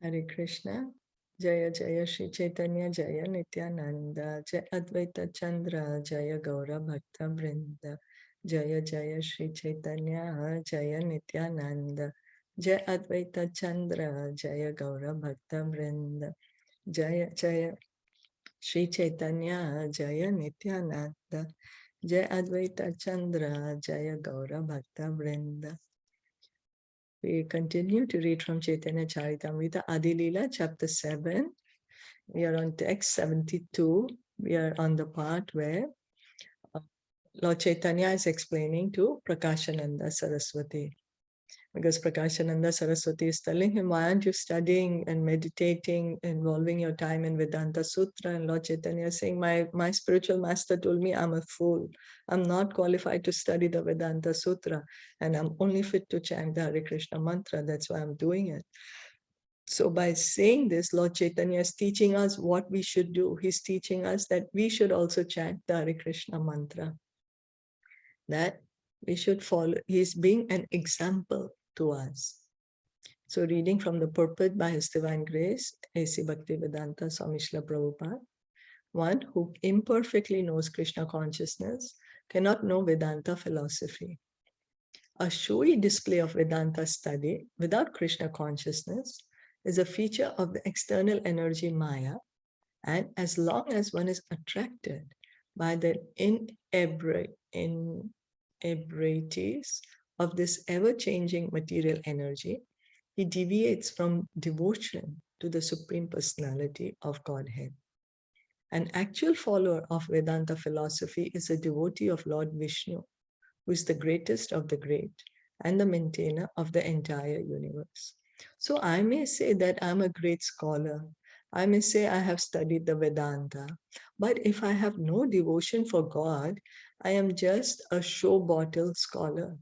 Hare Krishna. Jaya Jaya Shri Chaitanya Jaya Nityananda Jaya Advaita Chandra Jaya Gaura Bhakta Vrinda Jaya Jaya Shri Chaitanya Jaya Nityananda Jaya Advaita Chandra Jaya Gaura Bhakta Vrinda Jaya Jaya Shri Chaitanya Jaya Nityananda Jaya Advaita Chandra Jaya Gaura Bhakta Vrinda. We continue to read from Caitanya Caritamrta, Adi-Lila, chapter 7. We are on text 72. We are on the part where Lord Chaitanya is explaining to Prakashananda Saraswati. Because Prakashananda Saraswati is telling him, why aren't you studying and meditating, involving your time in Vedanta Sutra? And Lord Chaitanya is saying, my spiritual master told me I'm a fool. I'm not qualified to study the Vedanta Sutra. And I'm only fit to chant the Hare Krishna mantra. That's why I'm doing it. So by saying this, Lord Chaitanya is teaching us what we should do. He's teaching us that we should also chant the Hare Krishna mantra. That we should follow. He's being an example to us. So reading from the purport by His Divine Grace, A.C. Bhaktivedanta Swami Srila Prabhupada, one who imperfectly knows Krishna consciousness cannot know Vedanta philosophy. A showy display of Vedanta study without Krishna consciousness is a feature of the external energy Maya, and as long as one is attracted by the inebrities of this ever-changing material energy, he deviates from devotion to the Supreme Personality of Godhead. An actual follower of Vedanta philosophy is a devotee of Lord Vishnu, who is the greatest of the great and the maintainer of the entire universe. So I may say that I'm a great scholar. I may say I have studied the Vedanta, but if I have no devotion for God, I am just a show bottle scholar.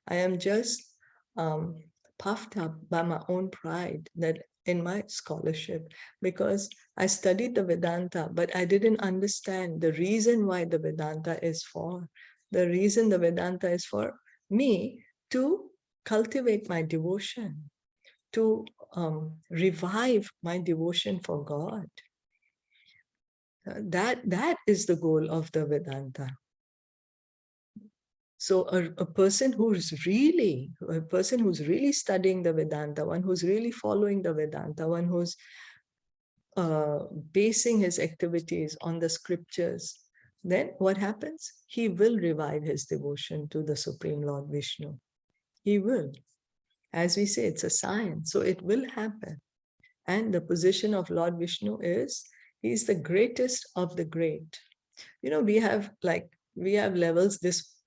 I am just puffed up by my own pride that in my scholarship, because I studied the Vedanta, but I didn't understand the reason why the Vedanta is for. The reason the Vedanta is for me to cultivate my devotion, to revive my devotion for God. That is the goal of the Vedanta. So a person who's really studying the Vedanta, one who's really following the Vedanta, one who's basing his activities on the scriptures, then what happens? He will revive his devotion to the Supreme Lord Vishnu. He will. As we say, it's a science, so it will happen. And the position of Lord Vishnu is, he's the greatest of the great. You know, we have levels.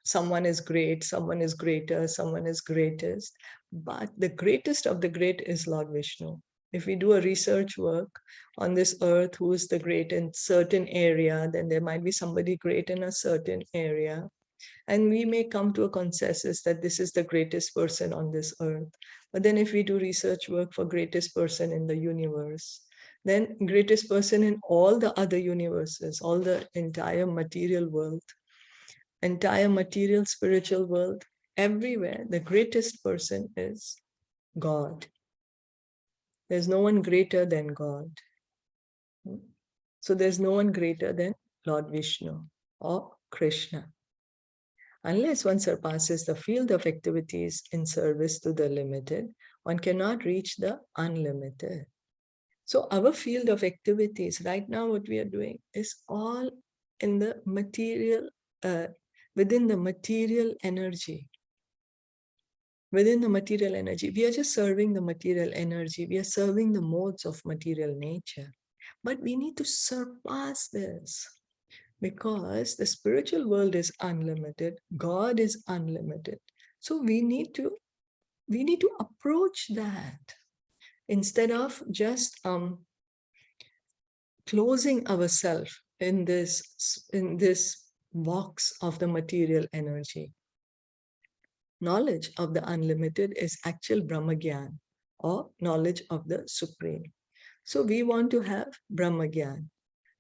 Someone is great, someone is greater, someone is greatest, but the greatest of the great is Lord Vishnu. If we do a research work on this earth, who is the great in certain area, then there might be somebody great in a certain area, and we may come to a consensus that this is the greatest person on this earth. But then if we do research work for greatest person in the universe, then greatest person in all the other universes, all the entire material world, entire material spiritual world, everywhere, the greatest person is God. There's no one greater than God. So there's no one greater than Lord Vishnu or Krishna. Unless one surpasses the field of activities in service to the limited, one cannot reach the unlimited. So our field of activities right now, what we are doing is all in the material, within the material energy. Within the material energy, we are just serving the material energy. We are serving the modes of material nature. But we need to surpass this, because the spiritual world is unlimited. God is unlimited. So we need to approach that instead of just closing ourselves in this box of the material energy. Knowledge of the unlimited is actual Brahmagyan, or knowledge of the Supreme. So we want to have Brahmagyan.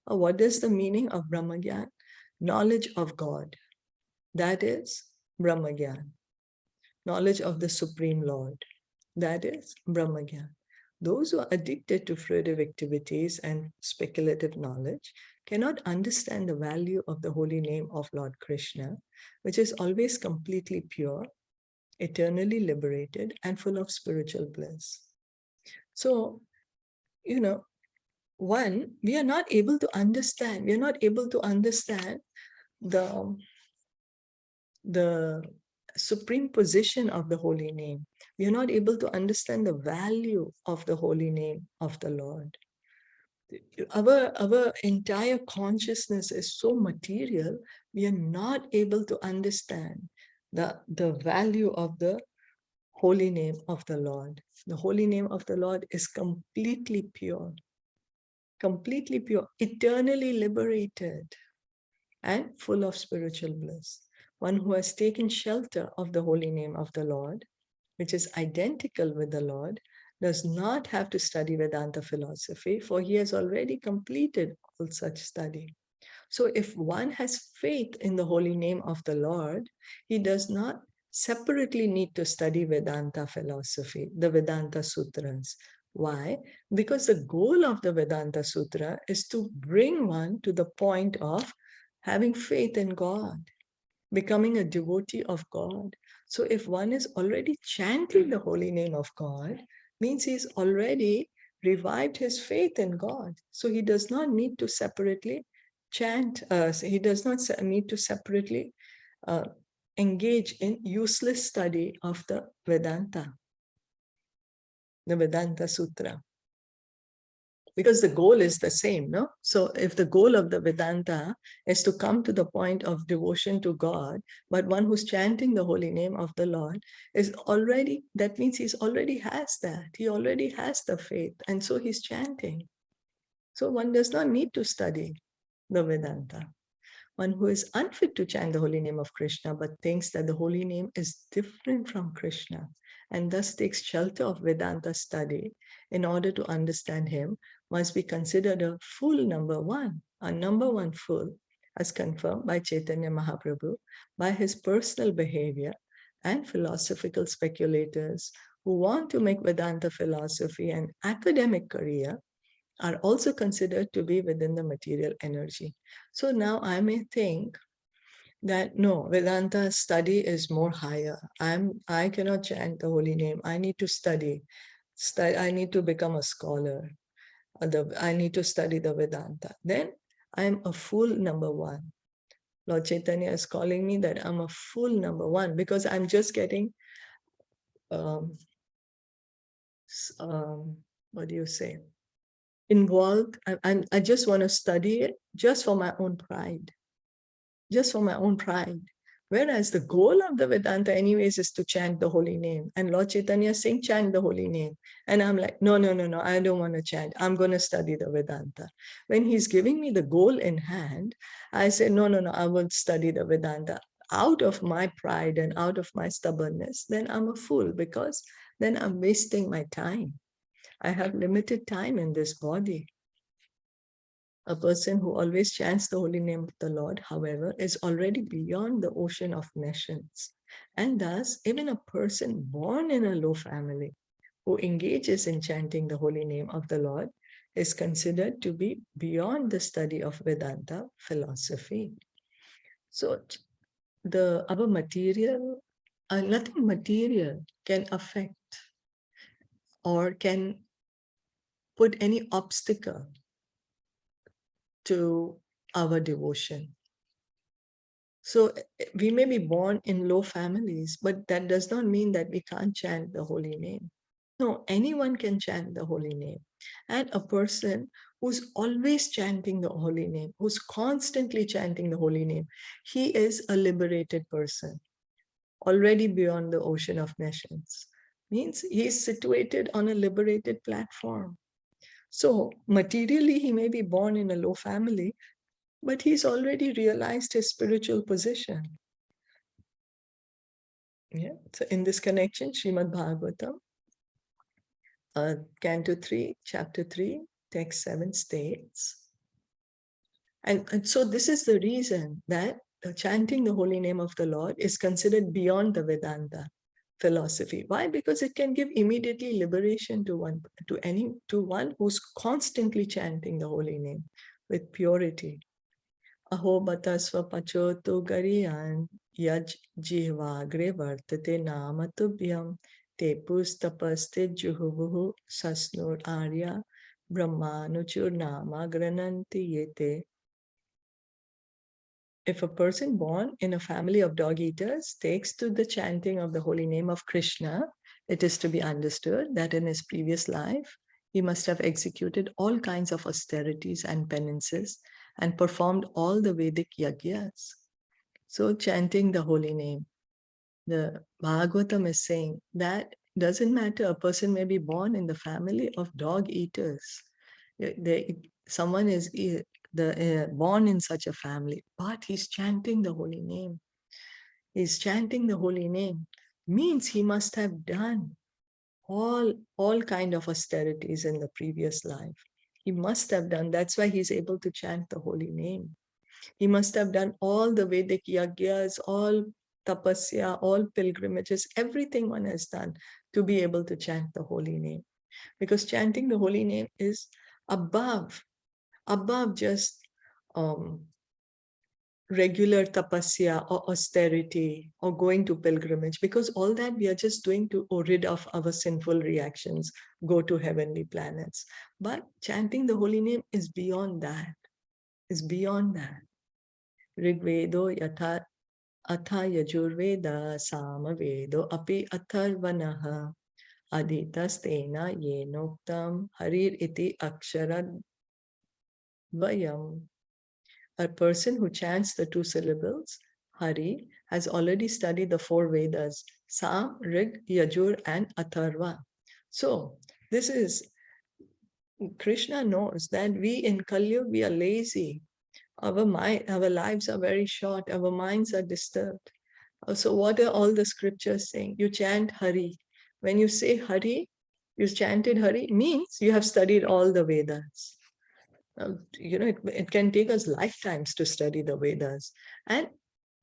What is the meaning of Brahmagyan? Knowledge of God. That is Brahmagyan. Knowledge of the Supreme Lord. That is Brahmagyan. Those who are addicted to fruitive activities and speculative knowledge cannot understand the value of the holy name of Lord Krishna, which is always completely pure, eternally liberated, and full of spiritual bliss. So, one, we are not able to understand the supreme position of the holy name. We are not able to understand the value of the holy name of the Lord. Our entire consciousness is so material, we are not able to understand the value of the holy name of the Lord. The holy name of the Lord is completely pure, eternally liberated, and full of spiritual bliss. One who has taken shelter of the holy name of the Lord, which is identical with the Lord, does not have to study Vedanta philosophy, for he has already completed all such study. So if one has faith in the holy name of the Lord, he does not separately need to study Vedanta philosophy, the Vedanta Sutras. Why? Because the goal of the Vedanta Sutra is to bring one to the point of having faith in God, becoming a devotee of God. So if one is already chanting the holy name of God, means he's already revived his faith in God. So he does not need to separately chant, he does not need to separately engage in useless study of the Vedanta Sutra. Because the goal is the same, no? So if the goal of the Vedanta is to come to the point of devotion to God, but one who's chanting the holy name of the Lord is already, that means he's already has that. He already has the faith, and so he's chanting. So one does not need to study the Vedanta. One who is unfit to chant the holy name of Krishna, but thinks that the holy name is different from Krishna, and thus takes shelter of Vedanta study in order to understand him, must be considered a fool number one, a number one fool, as confirmed by Chaitanya Mahaprabhu, by his personal behavior, and philosophical speculators who want to make Vedanta philosophy an academic career are also considered to be within the material energy. So now I may think that no, Vedanta study is more higher. I cannot chant the holy name. I need to study. I need to become a scholar. I need to study the Vedanta. Then I'm a fool number one. Lord Chaitanya is calling me that I'm a fool number one because I'm just getting, what do you say, involved. I just want to study it just for my own pride. Just for my own pride. Whereas the goal of the Vedanta anyways is to chant the holy name. And Lord Chaitanya is saying, chant the holy name. And I'm like, no, I don't want to chant. I'm going to study the Vedanta. When he's giving me the goal in hand, I say, no, I will study the Vedanta. Out of my pride and out of my stubbornness, then I'm a fool because then I'm wasting my time. I have limited time in this body. A person who always chants the holy name of the Lord, however, is already beyond the ocean of nations. And thus, even a person born in a low family who engages in chanting the holy name of the Lord is considered to be beyond the study of Vedanta philosophy. So our material, nothing material can affect or can put any obstacle to our devotion. So we may be born in low families, but that does not mean that we can't chant the holy name. No, anyone can chant the holy name. And a person who's always chanting the holy name, who's constantly chanting the holy name, he is a liberated person, already beyond the ocean of nations. Means he's situated on a liberated platform. So materially, he may be born in a low family, but he's already realized his spiritual position. Yeah. So in this connection, Srimad Bhagavatam, Canto 3, Chapter 3, Text 7 states, and so this is the reason that chanting the holy name of the Lord is considered beyond the Vedanta. philosophy. Why? Because it can give immediately liberation to one who's constantly chanting the holy name with purity. Aho batasva pachotu gariyan yaj jihvagre vartate namatubhyam te pustapaste juhuvuhu sasnur arya brahmanuchur nama grananti yete. If a person born in a family of dog eaters takes to the chanting of the holy name of Krishna, it is to be understood that in his previous life, he must have executed all kinds of austerities and penances and performed all the Vedic yagyas. So chanting the holy name, the Bhagavatam is saying that doesn't matter. A person may be born in the family of dog eaters. Someone is born in such a family, but he's chanting the holy name. He's chanting the holy name means he must have done all kind of austerities in the previous life. He must have done. That's why he's able to chant the holy name. He must have done all the Vedic yagyas, all tapasya, all pilgrimages, everything one has done to be able to chant the holy name. Because chanting the holy name is above just regular tapasya or austerity or going to pilgrimage, because all that we are just doing to rid of our sinful reactions, go to heavenly planets. But chanting the holy name is beyond that, is beyond that. Rigvedo yatha atha yajurveda samavedo api atharvanaha aditastena yenoktam harir iti aksharad vayam. A person who chants the 2 syllables, Hari, has already studied the 4 Vedas, Sam, Rig, Yajur, and Atharva. So, this is, Krishna knows that we in Kali Yuga, we are lazy. Our lives are very short. Our minds are disturbed. So what are all the scriptures saying? You chant Hari. When you say Hari, you chanted Hari, means you have studied all the Vedas. It can take us lifetimes to study the Vedas. And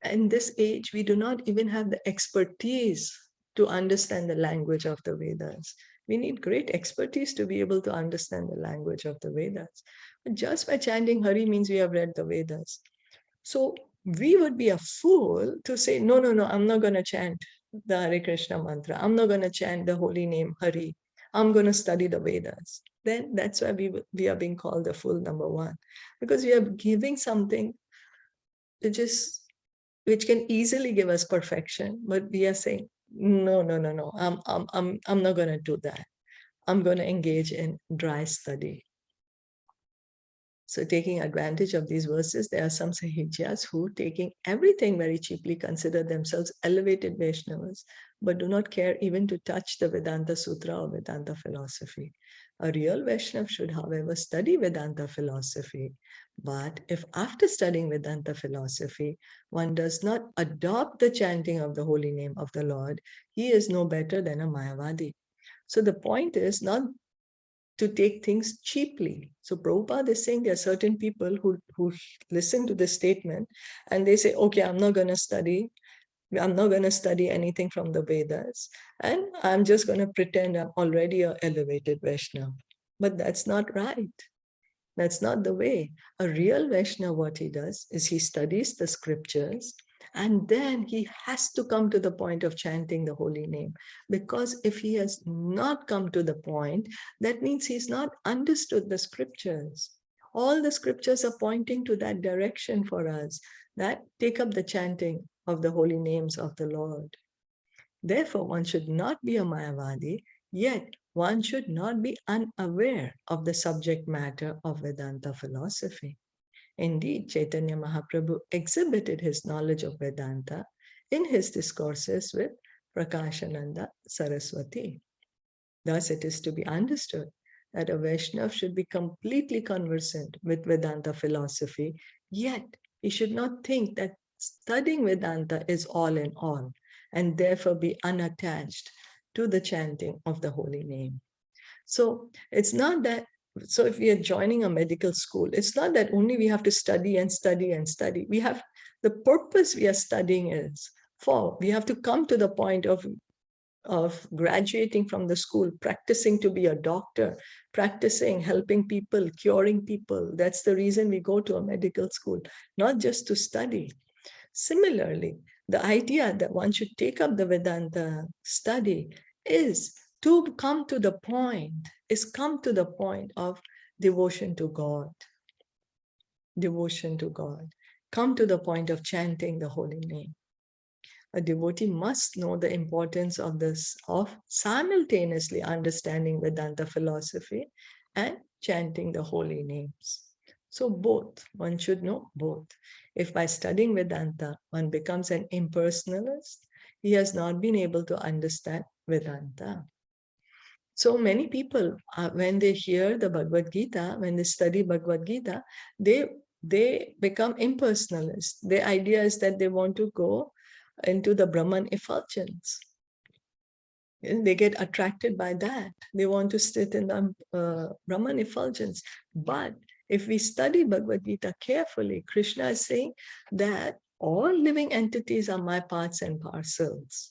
in this age, we do not even have the expertise to understand the language of the Vedas. We need great expertise to be able to understand the language of the Vedas. But just by chanting Hari means we have read the Vedas. So we would be a fool to say, no, I'm not going to chant the Hare Krishna mantra. I'm not going to chant the holy name Hari. I'm going to study the Vedas. Then that's why we are being called the fool number 1, because we are giving something which can easily give us perfection, but we are saying, no, I'm not going to do that. I'm going to engage in dry study. So taking advantage of these verses, there are some Sahijyas who, taking everything very cheaply, consider themselves elevated Vaishnavas, but do not care even to touch the Vedanta Sutra or Vedanta philosophy. A real Vaishnava should, however, study Vedanta philosophy. But if after studying Vedanta philosophy, one does not adopt the chanting of the holy name of the Lord, he is no better than a Mayavadi. So the point is not to take things cheaply. So Prabhupada is saying there are certain people who listen to this statement and they say, okay, I'm not going to study anything from the Vedas, and I'm just going to pretend I'm already an elevated Vaishnava. But that's not right. That's not the way. A real Vaishnava, what he does is he studies the scriptures, and then he has to come to the point of chanting the holy name. Because if he has not come to the point, that means he's not understood the scriptures. All the scriptures are pointing to that direction for us, that take up the chanting of the holy names of the Lord. Therefore, one should not be a Mayavadi, yet one should not be unaware of the subject matter of Vedanta philosophy. Indeed, Chaitanya Mahaprabhu exhibited his knowledge of Vedanta in his discourses with Prakashananda Saraswati. Thus, it is to be understood that a Vaishnava should be completely conversant with Vedanta philosophy, yet he should not think that studying Vedanta is all in all, and therefore be unattached to the chanting of the holy name. So it's not that, so if we are joining a medical school, it's not that only we have to study and study and study. We have, the purpose we are studying is for, we have to come to the point of of graduating from the school, practicing to be a doctor, practicing helping people, curing people. That's the reason we go to a medical school, not just to study. Similarly, the idea that one should take up the Vedanta study is to come to the point, of devotion to God. Devotion to God. Come to the point of chanting the holy name. A devotee must know the importance of this, of simultaneously understanding Vedanta philosophy and chanting the holy names. So both, one should know both. If by studying Vedanta, one becomes an impersonalist, he has not been able to understand Vedanta. So many people, when they hear the Bhagavad Gita, when they study Bhagavad Gita, they become impersonalists. Their idea is that they want to go into the Brahman effulgence. They get attracted by that. They want to sit in the Brahman effulgence. But if we study Bhagavad Gita carefully, Krishna is saying that all living entities are my parts and parcels.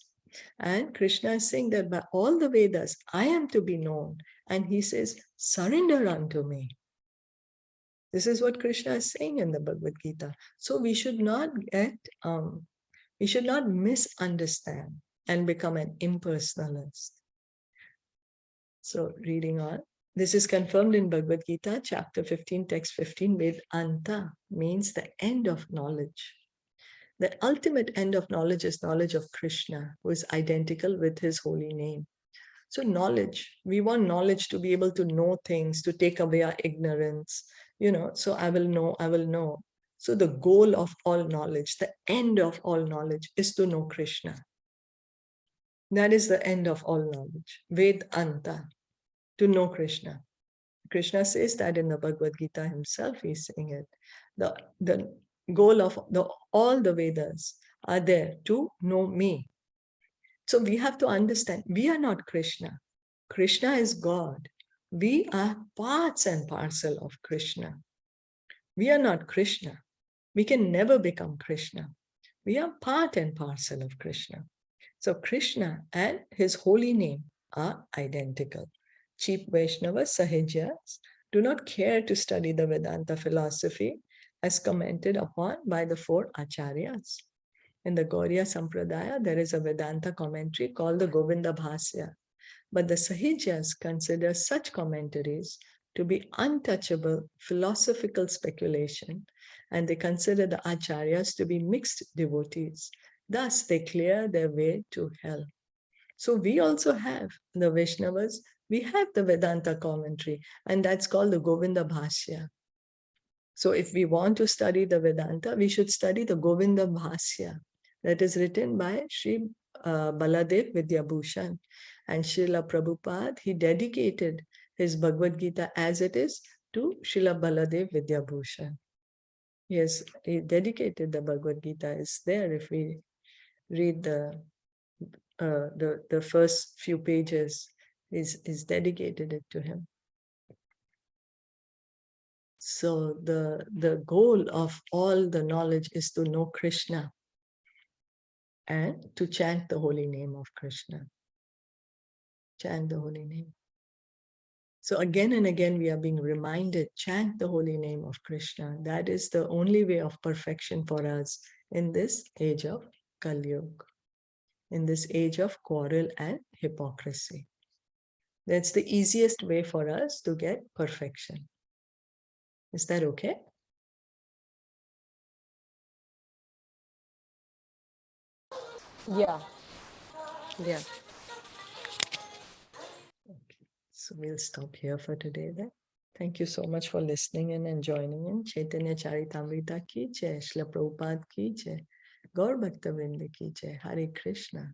And Krishna is saying that by all the Vedas, I am to be known. And he says, surrender unto me. This is what Krishna is saying in the Bhagavad Gita. So we should not misunderstand and become an impersonalist. So reading on, this is confirmed in Bhagavad Gita, chapter 15, text 15, Vedanta means the end of knowledge. The ultimate end of knowledge is knowledge of Krishna, who is identical with his holy name. So knowledge, we want knowledge to be able to know things, to take away our ignorance, so I will know. So the goal of all knowledge, the end of all knowledge is to know Krishna. That is the end of all knowledge, Vedanta, to know Krishna. Krishna says that in the Bhagavad Gita himself, he's saying it. The goal of all the Vedas are there to know me. So we have to understand, we are not Krishna. Krishna is God. We are parts and parcel of Krishna. We are not Krishna. We can never become Krishna. We are part and parcel of Krishna. So Krishna and his holy name are identical. Cheap Vaishnavas, Sahajyas, do not care to study the Vedanta philosophy as commented upon by the four Acharyas. In the Gauriya Sampradaya, there is a Vedanta commentary called the Govinda Bhasya. But the Sahajyas consider such commentaries to be untouchable philosophical speculation, and they consider the Acharyas to be mixed devotees. Thus, they clear their way to hell. So we also have the Vaishnavas, we have the Vedanta commentary, and that's called the Govinda Bhasya. So if we want to study the Vedanta, we should study the Govinda Bhasya that is written by Sri Baladev Vidyabhushan. And Srila Prabhupada, he dedicated his Bhagavad Gita as it is to Srila Baladev Vidyabhushan. Yes, he dedicated the Bhagavad Gita. It's there if we read the first few pages, is dedicated it to him. So the goal of all the knowledge is to know Krishna and to chant the holy name of Krishna. Chant the holy name. So again and again we are being reminded, chant the holy name of Krishna. That is the only way of perfection for us in this age of Kali Yuga, in this age of quarrel and hypocrisy. That's the easiest way for us to get perfection. Is that okay? Yeah. Yeah. Okay. So we'll stop here for today then. Thank you so much for listening in and joining in. Chaitanya Caritamrita ki jai, Shila Prabhupada ki jai, Gaur Bhakta Vrinda ki jai, Hare Krishna.